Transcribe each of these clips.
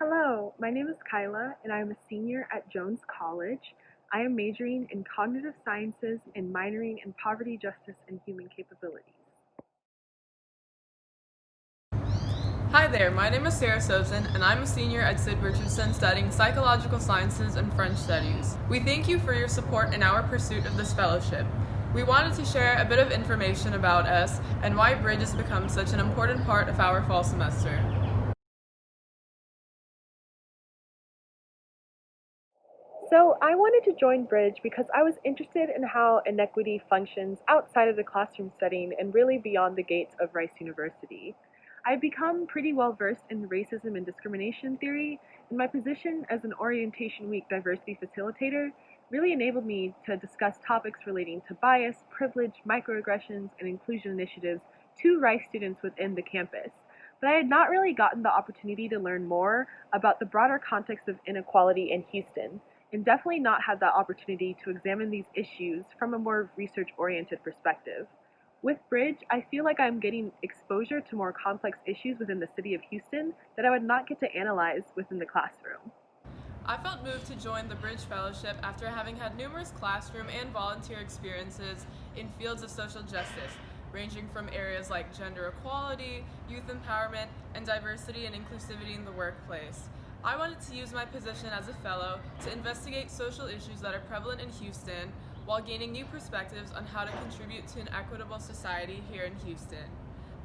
Hello, my name is Kyla, and I am a senior at Jones College. I am majoring in cognitive sciences and minoring in poverty, justice, and human capabilities. Hi there, my name is Sarah Sosen, and I'm a senior at Sid Richardson studying psychological sciences and French studies. We thank you for your support in our pursuit of this fellowship. We wanted to share a bit of information about us and why Bridge has become such an important part of our fall semester. So, I wanted to join Bridge because I was interested in how inequity functions outside of the classroom setting and really beyond the gates of Rice University. I've become pretty well versed in racism and discrimination theory, and my position as an Orientation Week diversity facilitator really enabled me to discuss topics relating to bias, privilege, microaggressions, and inclusion initiatives to Rice students within the campus. But I had not really gotten the opportunity to learn more about the broader context of inequality in Houston, and definitely not had that opportunity to examine these issues from a more research-oriented perspective. With Bridge, I feel like I'm getting exposure to more complex issues within the city of Houston that I would not get to analyze within the classroom. I felt moved to join the Bridge Fellowship after having had numerous classroom and volunteer experiences in fields of social justice, ranging from areas like gender equality, youth empowerment, and diversity and inclusivity in the workplace. I wanted to use my position as a fellow to investigate social issues that are prevalent in Houston while gaining new perspectives on how to contribute to an equitable society here in Houston.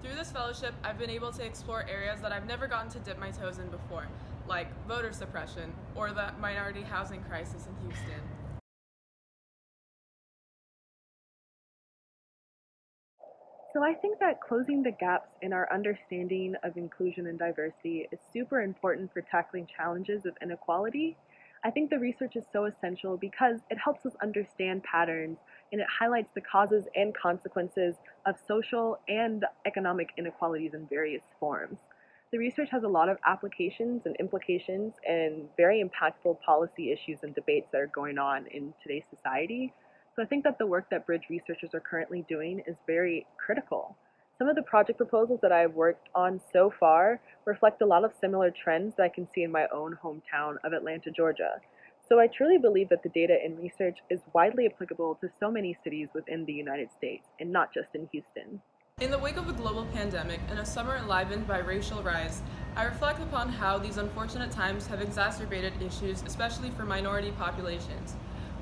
Through this fellowship, I've been able to explore areas that I've never gotten to dip my toes in before, like voter suppression or the minority housing crisis in Houston. So I think that closing the gaps in our understanding of inclusion and diversity is super important for tackling challenges of inequality. I think the research is so essential because it helps us understand patterns and it highlights the causes and consequences of social and economic inequalities in various forms. The research has a lot of applications and implications and very impactful policy issues and debates that are going on in today's society. So I think that the work that Bridge researchers are currently doing is very critical. Some of the project proposals that I've worked on so far reflect a lot of similar trends that I can see in my own hometown of Atlanta, Georgia. So I truly believe that the data in research is widely applicable to so many cities within the United States and not just in Houston. In the wake of a global pandemic and a summer enlivened by racial riots, I reflect upon how these unfortunate times have exacerbated issues, especially for minority populations.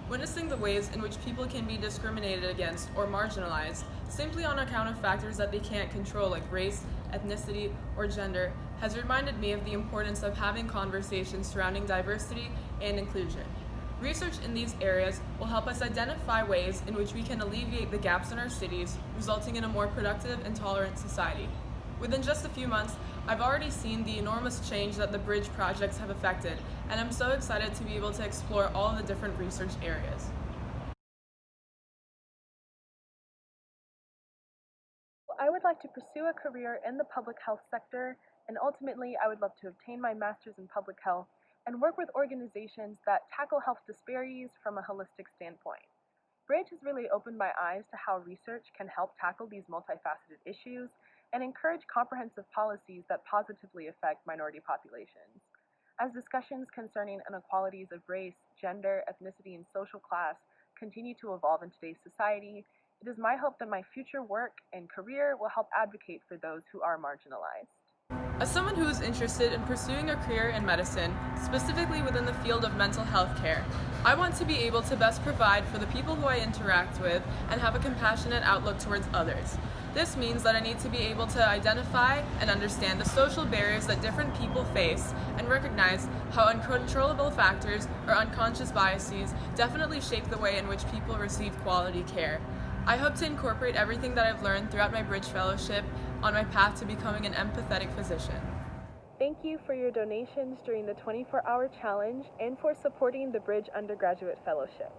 Witnessing the ways in which people can be discriminated against or marginalized simply on account of factors that they can't control, like race, ethnicity, or gender, has reminded me of the importance of having conversations surrounding diversity and inclusion. Research in these areas will help us identify ways in which we can alleviate the gaps in our cities, resulting in a more productive and tolerant society. Within just a few months, I've already seen the enormous change that the Bridge projects have affected, and I'm so excited to be able to explore all of the different research areas. I would like to pursue a career in the public health sector, and ultimately, I would love to obtain my master's in public health and work with organizations that tackle health disparities from a holistic standpoint. Bridge has really opened my eyes to how research can help tackle these multifaceted issues and encourage comprehensive policies that positively affect minority populations. As discussions concerning inequalities of race, gender, ethnicity, and social class continue to evolve in today's society, it is my hope that my future work and career will help advocate for those who are marginalized. As someone who is interested in pursuing a career in medicine, specifically within the field of mental health care, I want to be able to best provide for the people who I interact with and have a compassionate outlook towards others. This means that I need to be able to identify and understand the social barriers that different people face and recognize how uncontrollable factors or unconscious biases definitely shape the way in which people receive quality care. I hope to incorporate everything that I've learned throughout my Bridge Fellowship on my path to becoming an empathetic physician. Thank you for your donations during the 24-hour challenge and for supporting the Bridge Undergraduate Fellowship.